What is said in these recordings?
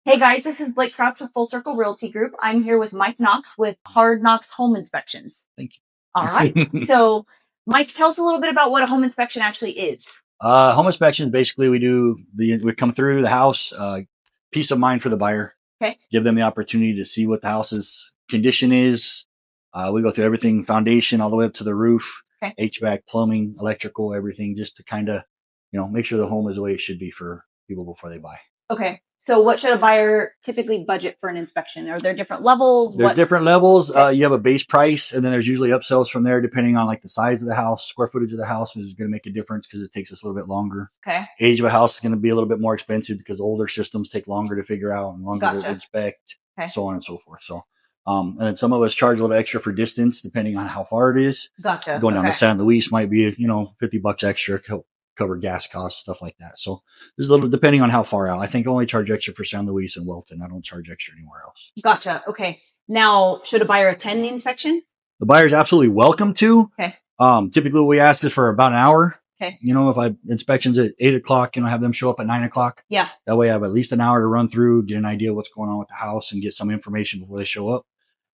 Hey guys, this is Blake Crouch with Full Circle Realty Group. I'm here with Mike Knox with Hard Knox Home Inspections. Thank All right. you. So, Mike, tell us a little bit about what a home inspection actually is. Home inspection, basically we come through the house, peace of mind for the buyer, Okay. give them the opportunity to see what the house's condition is. We go through everything, foundation all the way up to the roof, Okay. HVAC, plumbing, electrical, everything, just to kind of, make sure the home is the way it should be for people before they buy. Okay. So what should a buyer typically budget for an inspection? Are there different levels? There's different levels. Okay. You have a base price, and then there's usually upsells from there, depending on like the size of the house, square footage of the house is going to make a difference because it takes us a little bit longer. Okay. Age of a house is going to be a little bit more expensive because older systems take longer to figure out and longer to inspect, so on and so forth. So, and then some of us charge a little extra for distance, depending on how far it is. Gotcha. Going down to San Luis might be, $50 extra, cover gas costs, stuff like that. So there's a little, depending on how far out. I think I only charge extra for San Luis and Welton. I don't charge extra anywhere else. Gotcha. Okay. Now, should a buyer attend the inspection? The buyer's absolutely welcome to. Okay. Typically what we ask is for about an hour. Okay. If inspections at 8:00, have them show up at 9:00. Yeah. That way I have at least an hour to run through, get an idea of what's going on with the house and get some information before they show up.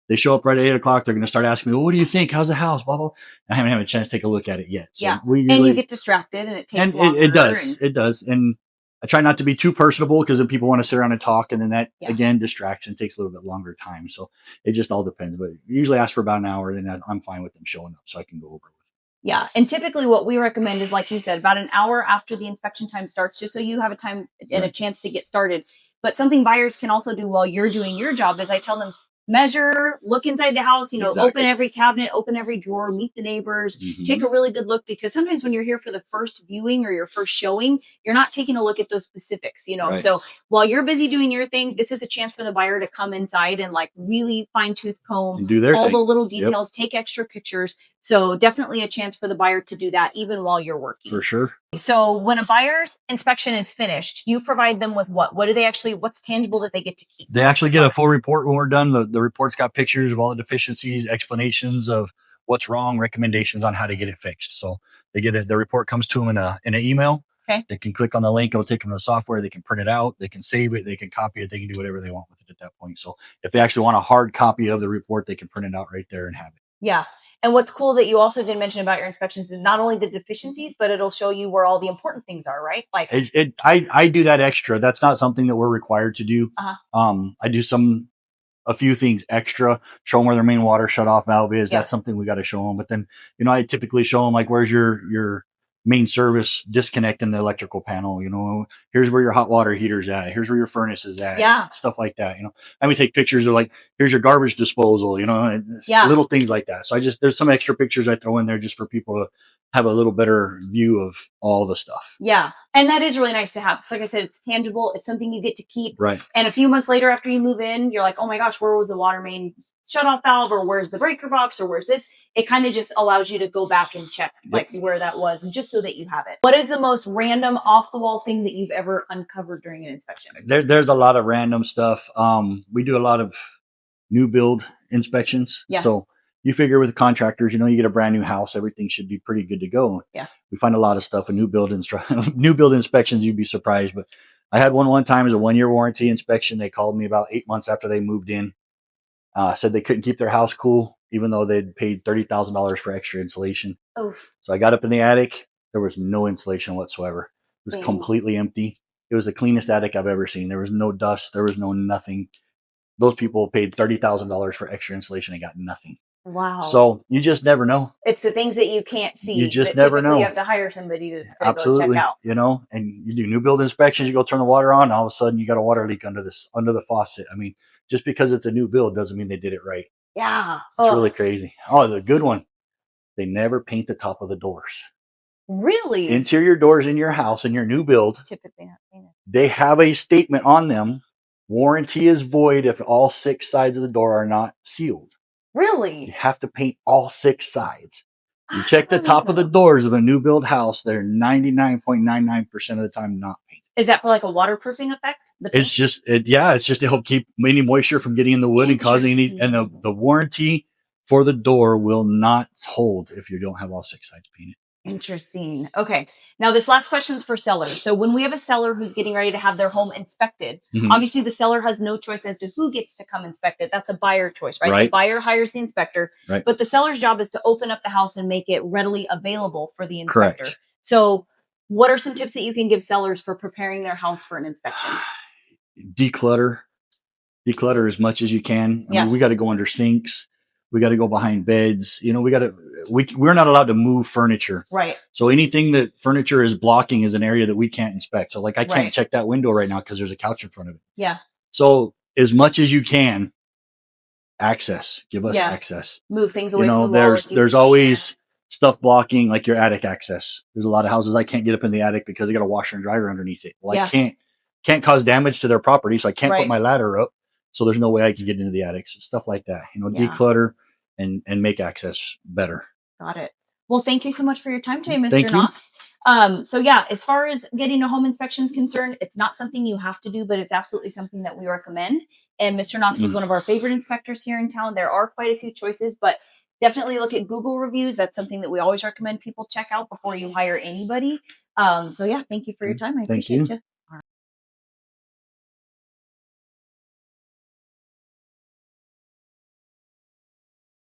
They show up right at 8:00. They're going to start asking me, well, what do you think? How's the house? Blah, blah. I haven't had a chance to take a look at it yet. So yeah. And you get distracted and it takes longer. It does. And I try not to be too personable because then people want to sit around and talk. And then that again distracts and takes a little bit longer time. So it just all depends. But usually ask for about an hour. Then I'm fine with them showing up so I can go over with it. Yeah. And typically what we recommend is, like you said, about an hour after the inspection time starts, just so you have a time and a chance to get started. But something buyers can also do while you're doing your job is I tell them, measure, look inside the house, open every cabinet, open every drawer, meet the neighbors, take a really good look, because sometimes when you're here for the first viewing or your first showing, you're not taking a look at those specifics, So while you're busy doing your thing, this is a chance for the buyer to come inside and like really fine tooth comb and do their all thing. The little details, take extra pictures. So definitely a chance for the buyer to do that even while you're working. For sure. So when a buyer's inspection is finished, you provide them with what? What do they actually, what's tangible that they get to keep? They actually get a full report when we're done. The report's got pictures of all the deficiencies, explanations of what's wrong, recommendations on how to get it fixed. So they get it. The report comes to them in an email. Okay. They can click on the link. It'll take them to the software. They can print it out. They can save it. They can copy it. They can do whatever they want with it at that point. So if they actually want a hard copy of the report, they can print it out right there and have it. Yeah. And what's cool that you also did mention about your inspections is not only the deficiencies, but it'll show you where all the important things are, right? Like I do that extra. That's not something that we're required to do. I do a few things extra, show them where their main water shut off valve is. That's something we got to show them. But then, I typically show them like, where's your main service disconnect in the electrical panel, here's where your hot water heater's at. Here's where your furnace is at. Stuff like that, And we take pictures of like, here's your garbage disposal, little things like that. So there's some extra pictures I throw in there just for people to have a little better view of all the stuff. Yeah. And that is really nice to have. Because like I said, it's tangible. It's something you get to keep. Right. And a few months later after you move in, you're like, oh my gosh, where was the water main shut off valve, or where's the breaker box, or where's this? It kind of just allows you to go back and check like where that was, just so that you have it. What is the most random off the wall thing that you've ever uncovered during an inspection? There's a lot of random stuff. We do a lot of new build inspections. Yeah. So you figure with contractors, you get a brand new house, everything should be pretty good to go. Yeah. We find a lot of stuff in new build inspections. You'd be surprised, but I had one time as a 1-year warranty inspection. They called me about 8 months after they moved in. Said they couldn't keep their house cool, even though they'd paid $30,000 for extra insulation. Oh. So I got up in the attic. There was no insulation whatsoever. It was completely empty. It was the cleanest attic I've ever seen. There was no dust. There was no nothing. Those people paid $30,000 for extra insulation and got nothing. Wow. So you just never know. It's the things that you can't see. You just never know. You have to hire somebody to absolutely go check out. And you do new build inspections. You go turn the water on. All of a sudden, you got a water leak under the faucet. I mean, just because it's a new build doesn't mean they did it right. Yeah. It's really crazy. Oh, the good one. They never paint the top of the doors. Really? Interior doors in your house, in your new build, typically not painted. They have a statement on them. Warranty is void if all 6 sides of the door are not sealed. Really? You have to paint all 6 sides. You check the top of the doors of a new build house, they're 99.99% of the time not painted. Is that for like a waterproofing effect? It's just to help keep any moisture from getting in the wood and causing any, and the warranty for the door will not hold if you don't have all 6 sides painted. Interesting. Okay. Now, this last question is for sellers. So when we have a seller who's getting ready to have their home inspected, obviously the seller has no choice as to who gets to come inspect it. That's a buyer choice, right? The buyer hires the inspector, but the seller's job is to open up the house and make it readily available for the inspector. Correct. So what are some tips that you can give sellers for preparing their house for an inspection? Declutter as much as you can. I mean, we got to go under sinks. We got to go behind beds. You know, we're not allowed to move furniture. Right. So anything that furniture is blocking is an area that we can't inspect. So like I can't check that window right now because there's a couch in front of it. Yeah. So as much as you can, give us access. Move things away from the wall. There's always stuff blocking, like your attic access. There's a lot of houses I can't get up in the attic because they got a washer and dryer underneath it. Well, I can't cause damage to their property, so I can't put my ladder up. So there's no way I can get into the attic. So stuff like that, declutter and make access better. Got it. Well, thank you so much for your time today, Mr. Knox. So yeah, as far as getting a home inspection is concerned, it's not something you have to do, but it's absolutely something that we recommend. And Mr. Knox is one of our favorite inspectors here in town. There are quite a few choices, but definitely look at Google reviews. That's something that we always recommend people check out before you hire anybody. So yeah, thank you for your time. I appreciate you.